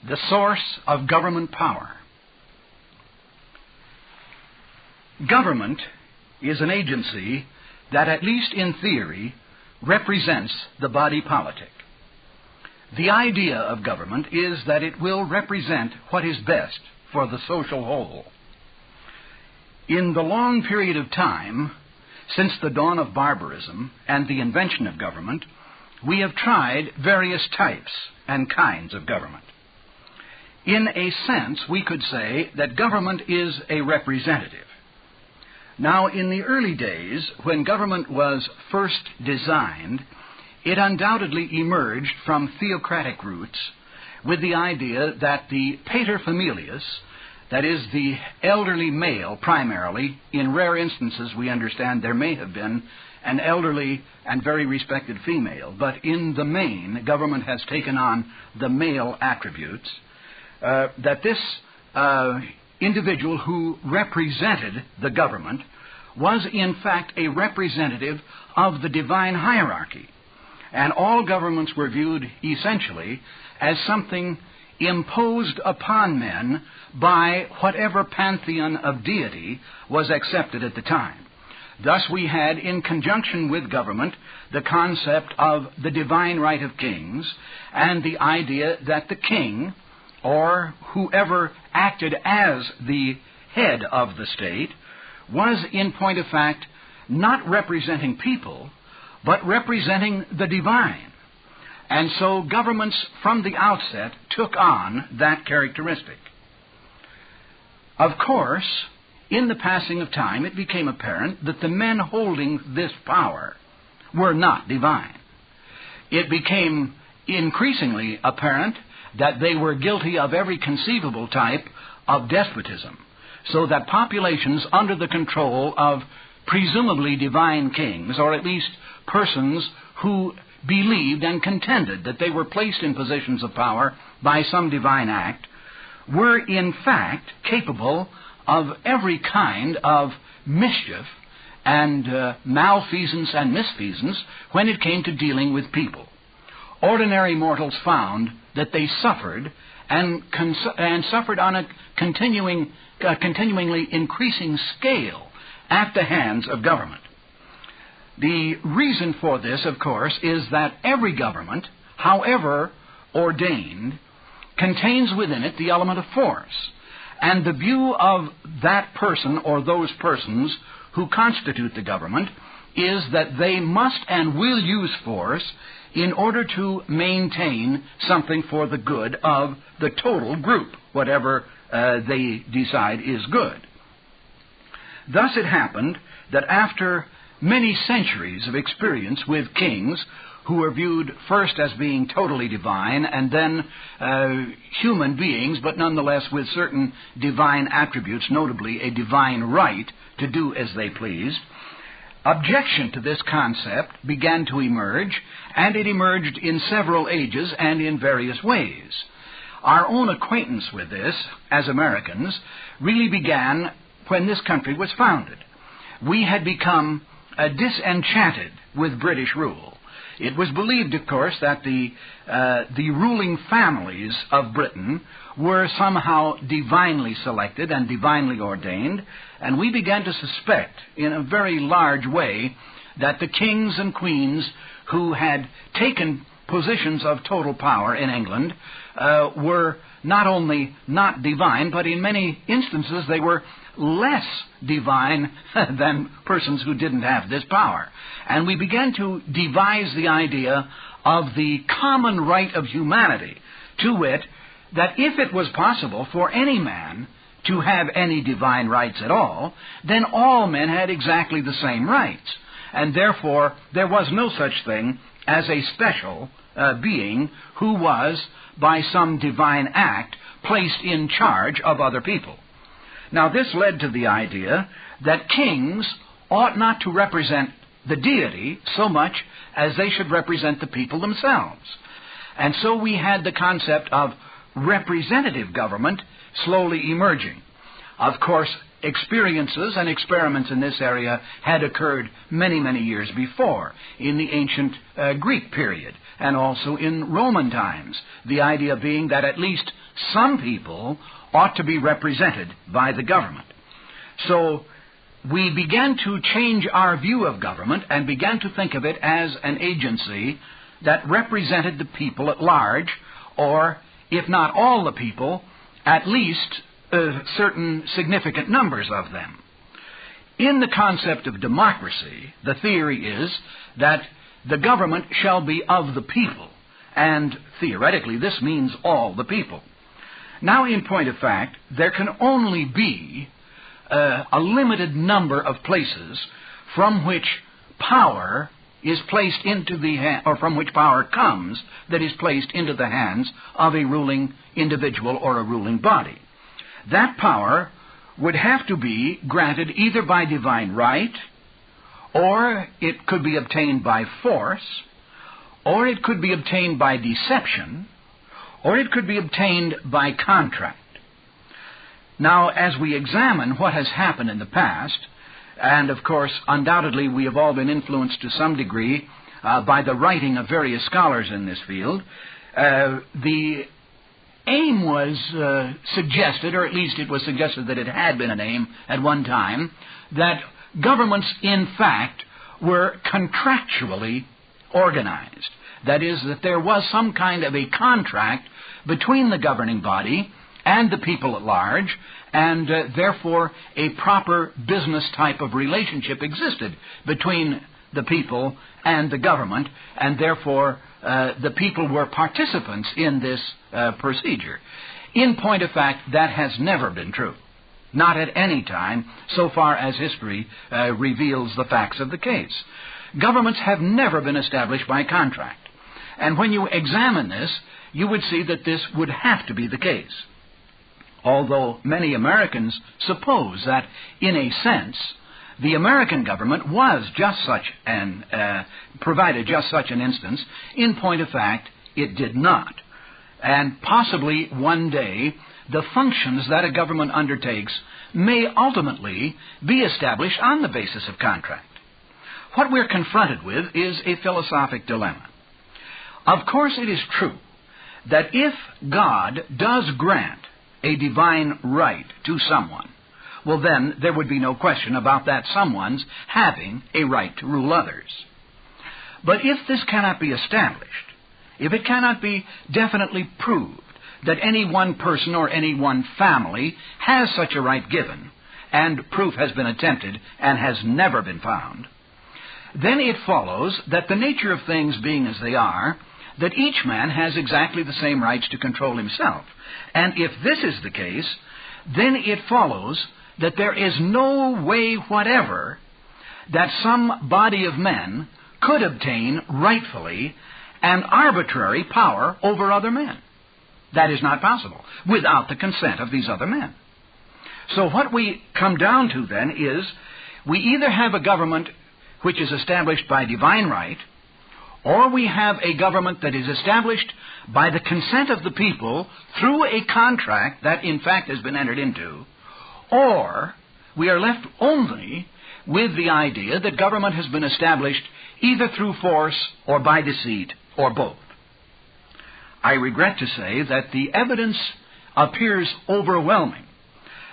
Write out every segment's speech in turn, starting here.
The source of government power. Government is an agency that, at least in theory, represents the body politic. The idea of government is that it will represent what is best for the social whole. In the long period of time since the dawn of barbarism and the invention of government, we have tried various types and kinds of government. In a sense, we could say that government is a representative. Now, in the early days, when government was first designed, it undoubtedly emerged from theocratic roots with the idea that the pater familias, that is, the elderly male primarily, in rare instances we understand there may have been an elderly and very respected female, but in the main, government has taken on the male attributes, that this individual who represented the government was in fact a representative of the divine hierarchy. And all governments were viewed essentially as something imposed upon men by whatever pantheon of deity was accepted at the time. Thus we had, in conjunction with government, the concept of the divine right of kings and the idea that the king, or whoever acted as the head of the state, was in point of fact not representing people, but representing the divine. And so governments from the outset took on that characteristic. Of course, in the passing of time, it became apparent that the men holding this power were not divine. It became increasingly apparent that they were guilty of every conceivable type of despotism, so that populations under the control of presumably divine kings, or at least persons who believed and contended that they were placed in positions of power by some divine act, were in fact capable of every kind of mischief and malfeasance and misfeasance when it came to dealing with people. Ordinary mortals found that they suffered and suffered on a continuingly increasing scale at the hands of government. The reason for this, of course, is that every government, however ordained, contains within it the element of force. And the view of that person or those persons who constitute the government is that they must and will use force in order to maintain something for the good of the total group, whatever they decide is good. Thus it happened that after many centuries of experience with kings who were viewed first as being totally divine and then human beings, but nonetheless with certain divine attributes, notably a divine right to do as they pleased, objection to this concept began to emerge, and it emerged in several ages and in various ways. Our own acquaintance with this, as Americans, really began when this country was founded. We had become disenchanted with British rule. It was believed, of course, that the ruling families of Britain were somehow divinely selected and divinely ordained, and we began to suspect in a very large way that the kings and queens who had taken positions of total power in England were not only not divine, but in many instances they were less divine than persons who didn't have this power. And we began to devise the idea of the common right of humanity, to wit, that if it was possible for any man to have any divine rights at all, then all men had exactly the same rights. And therefore, there was no such thing as a special being who was, by some divine act, placed in charge of other people. Now, this led to the idea that kings ought not to represent the deity so much as they should represent the people themselves. And so we had the concept of representative government slowly emerging. Of course, experiences and experiments in this area had occurred many, many years before, in the ancient Greek period, and also in Roman times, the idea being that at least some people ought to be represented by the government. So we began to change our view of government and began to think of it as an agency that represented the people at large, or, if not all the people, at least certain significant numbers of them. In the concept of democracy, the theory is that the government shall be of the people, and theoretically this means all the people. Now, in point of fact, there can only be a limited number of places from which power is placed into the or from which power comes that is placed into the hands of a ruling individual or a ruling body. That power would have to be granted either by divine right, or it could be obtained by force, or it could be obtained by deception, or it could be obtained by contract. Now, as we examine what has happened in the past, and of course, undoubtedly, we have all been influenced to some degree by the writing of various scholars in this field, the aim was suggested, or at least it was suggested that it had been an aim at one time, that governments, in fact, were contractually organized. That is, that there was some kind of a contract between the governing body and the people at large, and therefore a proper business type of relationship existed between the people and the government, and therefore the people were participants in this procedure. In point of fact, that has never been true. Not at any time, so far as history reveals the facts of the case. Governments have never been established by contract. And when you examine this, you would see that this would have to be the case. Although many Americans suppose that, in a sense, the American government was just such provided just such an instance, in point of fact, it did not. And possibly one day, the functions that a government undertakes may ultimately be established on the basis of contract. What we're confronted with is a philosophic dilemma. Of course, it is true that if God does grant a divine right to someone, well then there would be no question about that someone's having a right to rule others. But if this cannot be established, if it cannot be definitely proved that any one person or any one family has such a right given, and proof has been attempted and has never been found, then it follows that the nature of things being as they are, that each man has exactly the same rights to control himself. And if this is the case, then it follows that there is no way whatever that some body of men could obtain rightfully an arbitrary power over other men. That is not possible without the consent of these other men. So what we come down to then is we either have a government which is established by divine right, or we have a government that is established by the consent of the people through a contract that in fact has been entered into, or we are left only with the idea that government has been established either through force or by deceit or both. I regret to say that the evidence appears overwhelming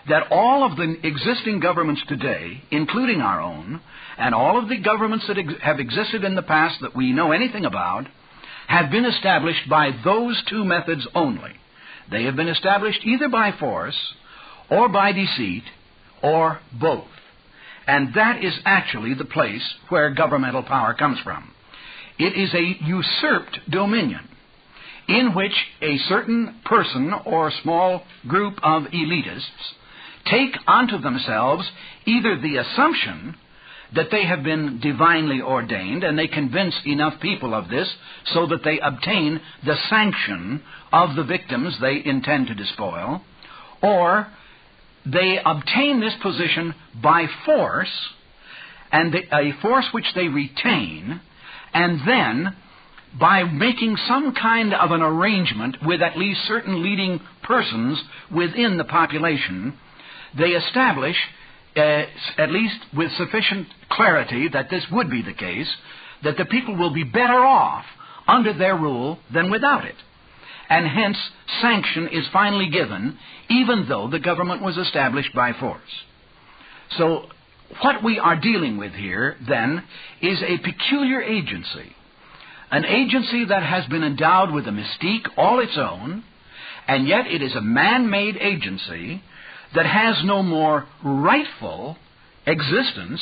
that all of the existing governments today, including our own, and all of the governments that have existed in the past that we know anything about, have been established by those two methods only. They have been established either by force, or by deceit, or both. And that is actually the place where governmental power comes from. It is a usurped dominion in which a certain person or small group of elitists take unto themselves either the assumption that they have been divinely ordained, and they convince enough people of this so that they obtain the sanction of the victims they intend to despoil, or they obtain this position by force, and a force which they retain, and then by making some kind of an arrangement with at least certain leading persons within the population, they establish at least with sufficient clarity that this would be the case, that the people will be better off under their rule than without it. And hence, sanction is finally given, even though the government was established by force. So, what we are dealing with here, then, is a peculiar agency. An agency that has been endowed with a mystique all its own, and yet it is a man-made agency that has no more rightful existence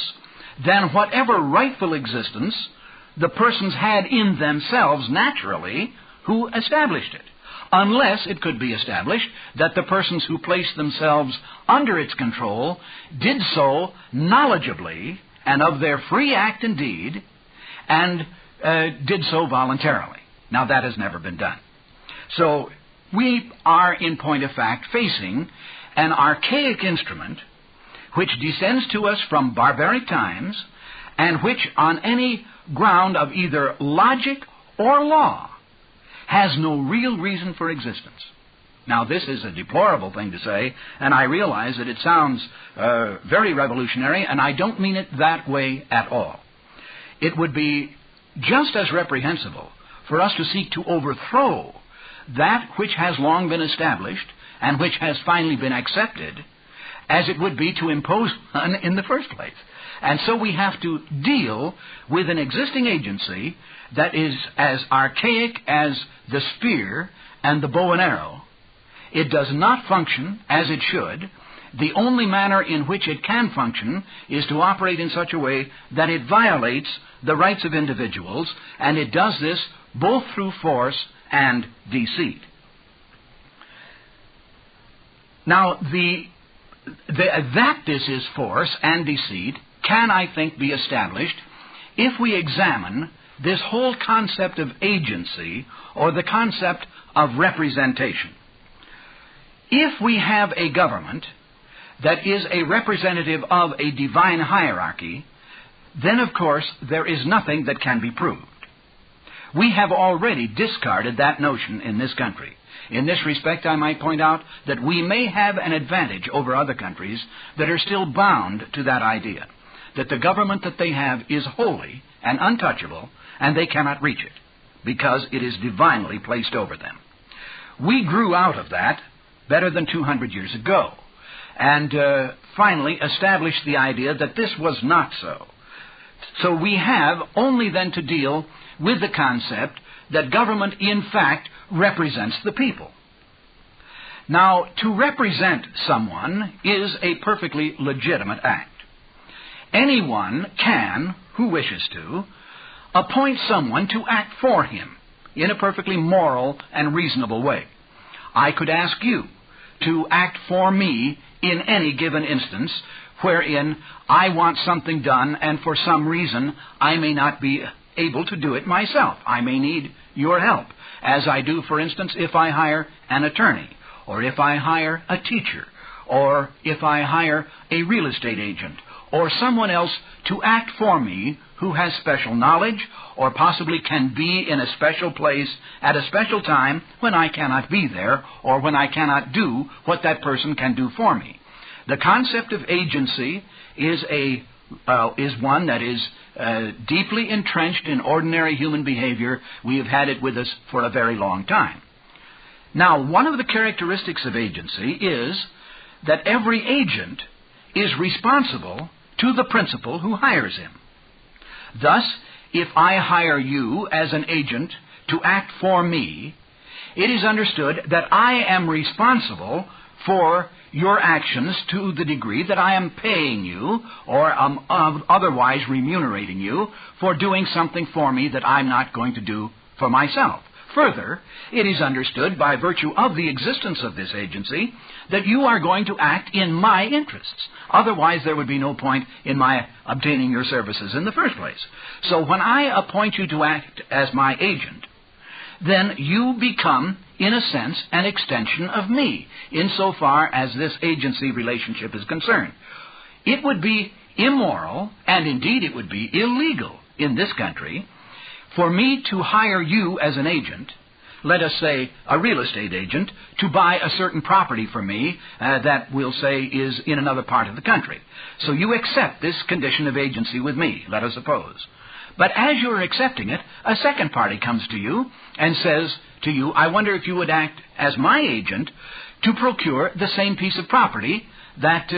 than whatever rightful existence the persons had in themselves naturally who established it, unless it could be established that the persons who placed themselves under its control did so knowledgeably and of their free act and deed, and did so voluntarily. Now, that has never been done. So, we are, in point of fact, facing an archaic instrument which descends to us from barbaric times, and which, on any ground of either logic or law, has no real reason for existence. Now, this is a deplorable thing to say, and I realize that it sounds very revolutionary, and I don't mean it that way at all. It would be just as reprehensible for us to seek to overthrow that which has long been established and which has finally been accepted, as it would be to impose one in the first place. And so we have to deal with an existing agency that is as archaic as the spear and the bow and arrow. It does not function as it should. The only manner in which it can function is to operate in such a way that it violates the rights of individuals, and it does this both through force and deceit. Now, that this is force and deceit can, I think, be established if we examine this whole concept of agency, or the concept of representation. If we have a government that is a representative of a divine hierarchy, then, of course, there is nothing that can be proved. We have already discarded that notion in this country. In this respect, I might point out that we may have an advantage over other countries that are still bound to that idea, that the government that they have is holy and untouchable, and they cannot reach it, because it is divinely placed over them. We grew out of that better than 200 years ago, and finally established the idea that this was not so. So we have only then to deal with the concept that government, in fact, represents the people. Now, to represent someone is a perfectly legitimate act. Anyone can, who wishes to, appoint someone to act for him in a perfectly moral and reasonable way. I could ask you to act for me in any given instance wherein I want something done, and for some reason I may not be able to do it myself. I may need your help, as I do, for instance, if I hire an attorney, or if I hire a teacher, or if I hire a real estate agent, or someone else to act for me who has special knowledge, or possibly can be in a special place at a special time when I cannot be there, or when I cannot do what that person can do for me. The concept of agency is one that is deeply entrenched in ordinary human behavior. We have had it with us for a very long time. Now, one of the characteristics of agency is that every agent is responsible to the principal who hires him. Thus, if I hire you as an agent to act for me, it is understood that I am responsible for your actions to the degree that I am paying you or otherwise remunerating you for doing something for me that I'm not going to do for myself. Further, it is understood by virtue of the existence of this agency that you are going to act in my interests. Otherwise, there would be no point in my obtaining your services in the first place. So when I appoint you to act as my agent, then you become, in a sense, an extension of me, insofar as this agency relationship is concerned. It would be immoral, and indeed it would be illegal in this country, for me to hire you as an agent let us say, a real estate agent to buy a certain property from me that we'll say is in another part of the country. So you accept this condition of agency with me, let us suppose. But as you're accepting it, a second party comes to you and says to you, I wonder if you would act as my agent to procure the same piece of property that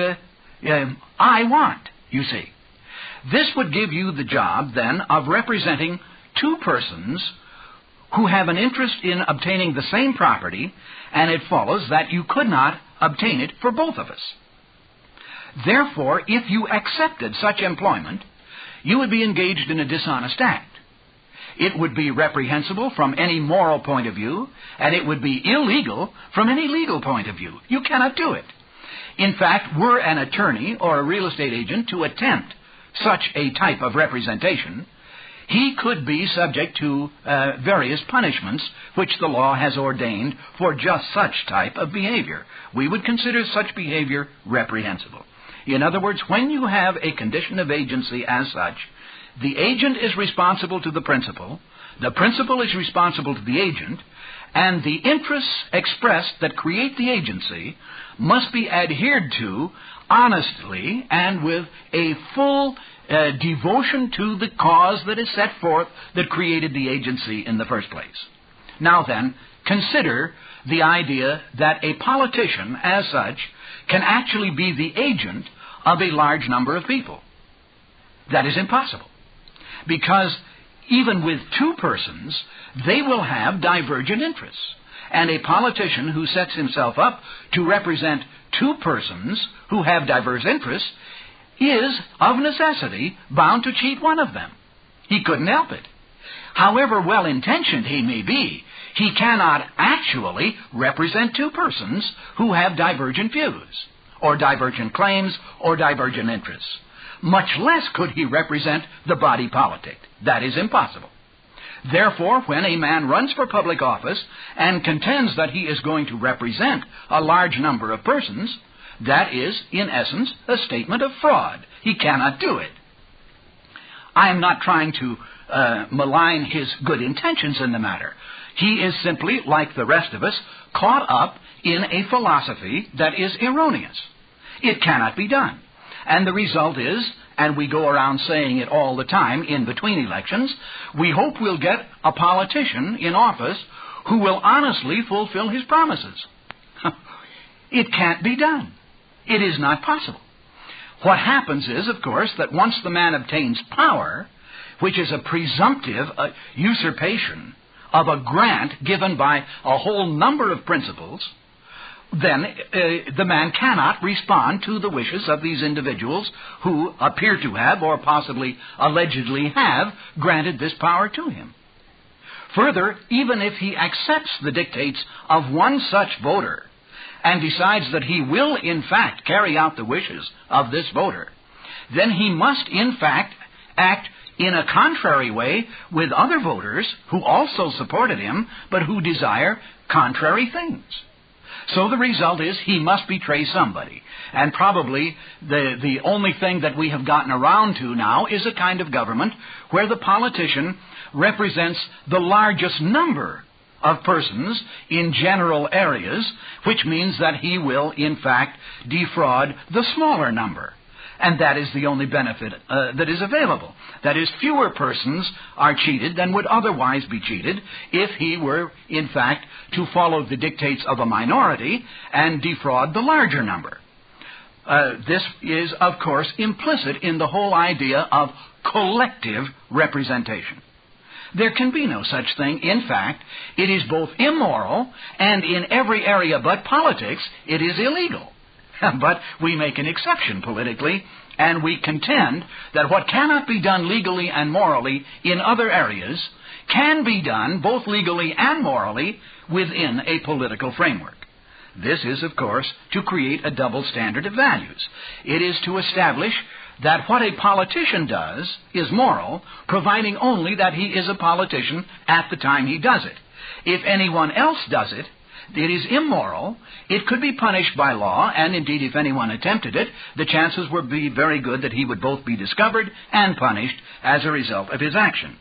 I want, you see. This would give you the job, then, of representing two persons who have an interest in obtaining the same property, and it follows that you could not obtain it for both of us. Therefore, if you accepted such employment, you would be engaged in a dishonest act. It would be reprehensible from any moral point of view, and it would be illegal from any legal point of view. You cannot do it. In fact, were an attorney or a real estate agent to attempt such a type of representation, he could be subject to various punishments which the law has ordained for just such type of behavior. We would consider such behavior reprehensible. In other words, when you have a condition of agency as such, the agent is responsible to the principal is responsible to the agent, and the interests expressed that create the agency must be adhered to honestly and with a full devotion to the cause that is set forth that created the agency in the first place. Now then, consider the idea that a politician, as such, can actually be the agent of a large number of people. That is impossible, because even with two persons, they will have divergent interests. And a politician who sets himself up to represent two persons who have diverse interests is, of necessity, bound to cheat one of them. He couldn't help it. However well-intentioned he may be, he cannot actually represent two persons who have divergent views, or divergent claims, or divergent interests. Much less could he represent the body politic. That is impossible. Therefore, when a man runs for public office and contends that he is going to represent a large number of persons, that is, in essence, a statement of fraud. He cannot do it. I am not trying to malign his good intentions in the matter. He is simply, like the rest of us, caught up in a philosophy that is erroneous. It cannot be done. And the result is, and we go around saying it all the time in between elections, we hope we'll get a politician in office who will honestly fulfill his promises. It can't be done. It is not possible. What happens is, of course, that once the man obtains power, which is a presumptive usurpation of a grant given by a whole number of principles, then the man cannot respond to the wishes of these individuals who appear to have, or possibly allegedly have, granted this power to him. Further, even if he accepts the dictates of one such voter and decides that he will, in fact, carry out the wishes of this voter, then he must, in fact, act in a contrary way with other voters who also supported him, but who desire contrary things. So the result is he must betray somebody. And probably the only thing that we have gotten around to now is a kind of government where the politician represents the largest number of persons in general areas, which means that he will, in fact, defraud the smaller number. And that is the only benefit that is available. That is, fewer persons are cheated than would otherwise be cheated if he were, in fact, to follow the dictates of a minority and defraud the larger number. This is, of course, implicit in the whole idea of collective representation. There can be no such thing. In fact, it is both immoral and in every area but politics, it is illegal. But we make an exception politically, and we contend that what cannot be done legally and morally in other areas can be done both legally and morally within a political framework. This is, of course, to create a double standard of values. It is to establish that what a politician does is moral, providing only that he is a politician at the time he does it. If anyone else does it, it is immoral. It could be punished by law, and indeed if anyone attempted it, the chances would be very good that he would both be discovered and punished as a result of his action.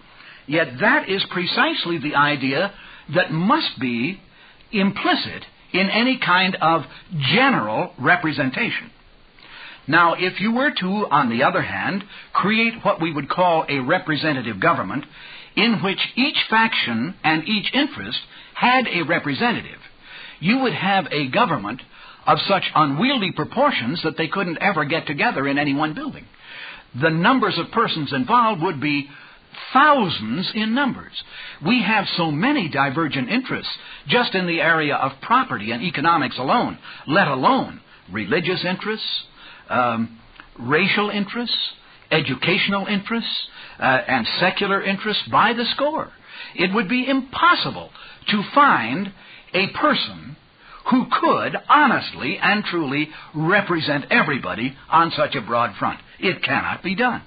Yet that is precisely the idea that must be implicit in any kind of general representation. Now, if you were to, on the other hand, create what we would call a representative government, in which each faction and each interest had a representative, you would have a government of such unwieldy proportions that they couldn't ever get together in any one building. The numbers of persons involved would be thousands in numbers. We have so many divergent interests just in the area of property and economics alone, let alone religious interests, racial interests, educational interests, and secular interests by the score. It would be impossible to find a person who could honestly and truly represent everybody on such a broad front. It cannot be done.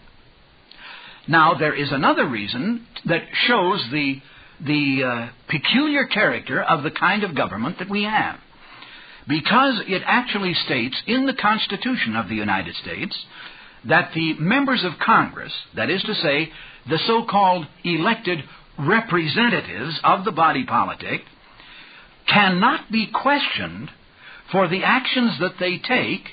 Now, there is another reason that shows the peculiar character of the kind of government that we have. Because it actually states in the Constitution of the United States that the members of Congress, that is to say, the so-called elected representatives of the body politic, cannot be questioned for the actions that they take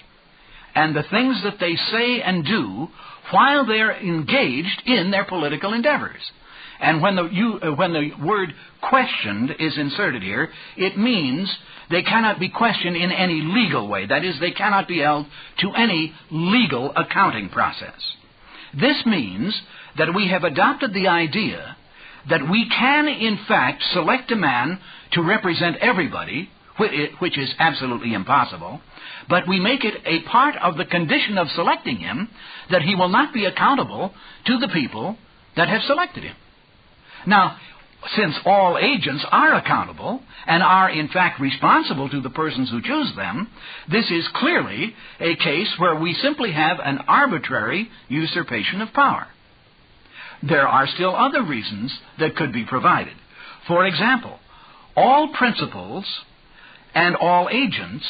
and the things that they say and do while they're engaged in their political endeavors. And when the word questioned is inserted here, it means they cannot be questioned in any legal way. That is, they cannot be held to any legal accounting process. This means that we have adopted the idea that we can, in fact, select a man to represent everybody, which is absolutely impossible, but we make it a part of the condition of selecting him that he will not be accountable to the people that have selected him. Now, since all agents are accountable and are in fact responsible to the persons who choose them, this is clearly a case where we simply have an arbitrary usurpation of power. There are still other reasons that could be provided. For example, all principals and all agents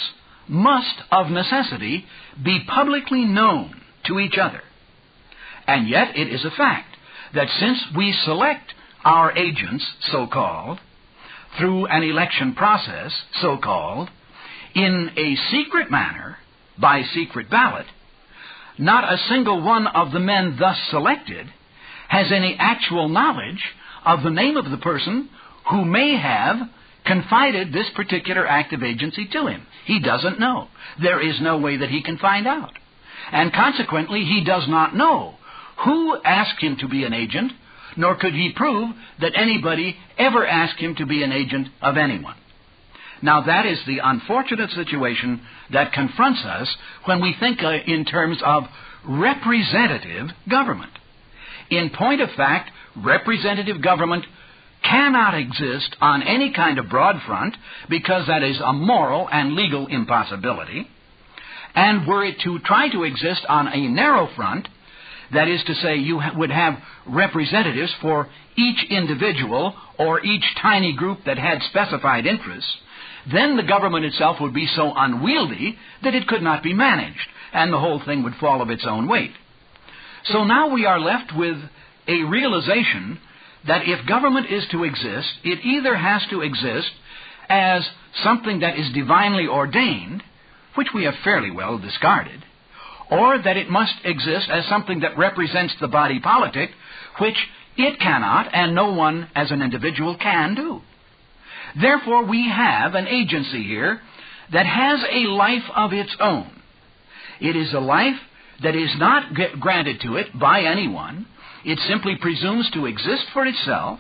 must of necessity be publicly known to each other. And yet it is a fact that since we select our agents, so-called, through an election process, so-called, in a secret manner, by secret ballot, not a single one of the men thus selected has any actual knowledge of the name of the person who may have confided this particular act of agency to him. He doesn't know. There is no way that he can find out. And consequently, he does not know who asked him to be an agent, nor could he prove that anybody ever asked him to be an agent of anyone. Now, that is the unfortunate situation that confronts us when we think in terms of representative government. In point of fact, representative government cannot exist on any kind of broad front because that is a moral and legal impossibility. And were it to try to exist on a narrow front, that is to say, you would have representatives for each individual or each tiny group that had specified interests, then the government itself would be so unwieldy that it could not be managed, and the whole thing would fall of its own weight. So now we are left with a realization that if government is to exist, it either has to exist as something that is divinely ordained, which we have fairly well discarded, or that it must exist as something that represents the body politic, which it cannot and no one as an individual can do. Therefore, we have an agency here that has a life of its own. It is a life that is not granted to it by anyone. It simply presumes to exist for itself.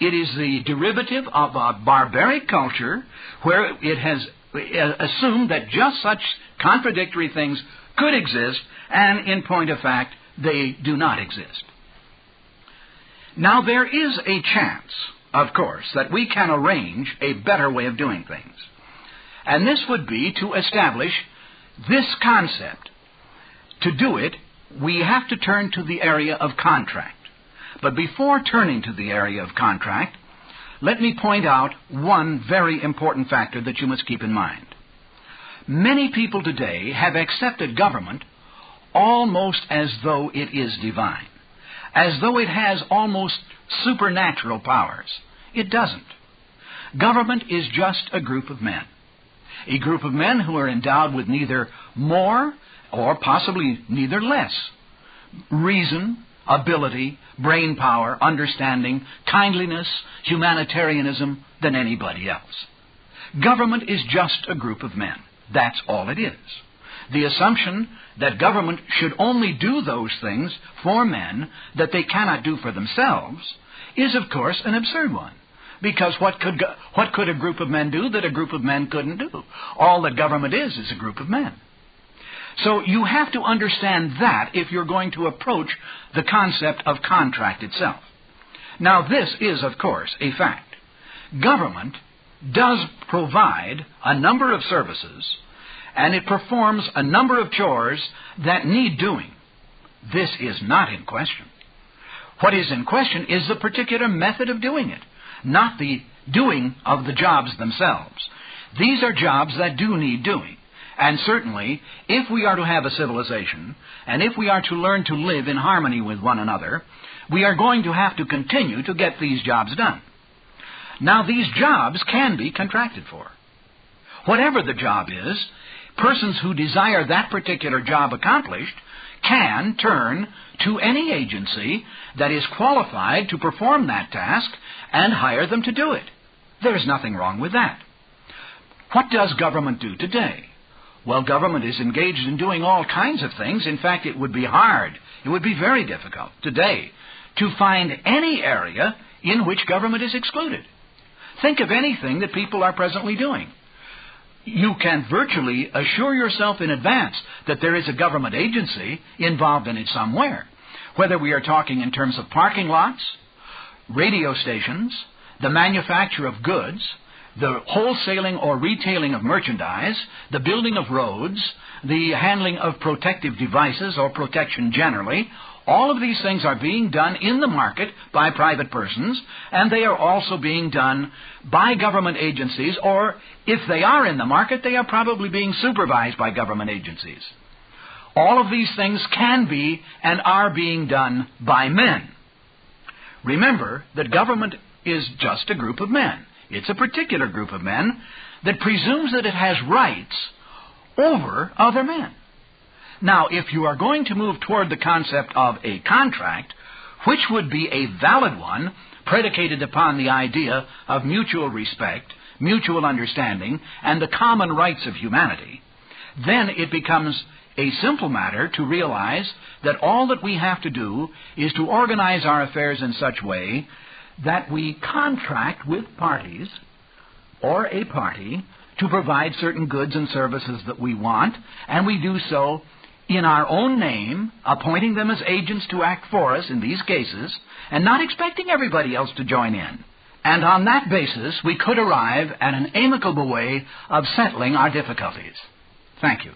It is the derivative of a barbaric culture where it has assumed that just such contradictory things could exist, and in point of fact, they do not exist. Now, there is a chance, of course, that we can arrange a better way of doing things. And this would be to establish this concept. To do it, we have to turn to the area of contract. But before turning to the area of contract, let me point out one very important factor that you must keep in mind. Many people today have accepted government almost as though it is divine, as though it has almost supernatural powers. It doesn't. Government is just a group of men. A group of men who are endowed with neither more or possibly neither less reason, ability, brain power, understanding, kindliness, humanitarianism than anybody else. Government is just a group of men. That's all it is. The assumption that government should only do those things for men that they cannot do for themselves is, of course, an absurd one. Because what could a group of men do that a group of men couldn't do? All that government is a group of men. So you have to understand that if you're going to approach the concept of contract itself. Now this is, of course, a fact. Government does provide a number of services, and it performs a number of chores that need doing. This is not in question. What is in question is the particular method of doing it, not the doing of the jobs themselves. These are jobs that do need doing. And certainly, if we are to have a civilization, and if we are to learn to live in harmony with one another, we are going to have to continue to get these jobs done. Now, these jobs can be contracted for. Whatever the job is, persons who desire that particular job accomplished can turn to any agency that is qualified to perform that task and hire them to do it. There's nothing wrong with that. What does government do today? Well, government is engaged in doing all kinds of things. In fact, it would be hard, it would be very difficult today to find any area in which government is excluded. Think of anything that people are presently doing. You can virtually assure yourself in advance that there is a government agency involved in it somewhere. Whether we are talking in terms of parking lots, radio stations, the manufacture of goods, the wholesaling or retailing of merchandise, the building of roads, the handling of protective devices or protection generally, all of these things are being done in the market by private persons, and they are also being done by government agencies, or if they are in the market, they are probably being supervised by government agencies. All of these things can be and are being done by men. Remember that government is just a group of men. It's a particular group of men that presumes that it has rights over other men. Now, if you are going to move toward the concept of a contract, which would be a valid one, predicated upon the idea of mutual respect, mutual understanding, and the common rights of humanity, then it becomes a simple matter to realize that all that we have to do is to organize our affairs in such way that we contract with parties or a party to provide certain goods and services that we want, and we do so in our own name, appointing them as agents to act for us in these cases, and not expecting everybody else to join in. And on that basis, we could arrive at an amicable way of settling our difficulties. Thank you.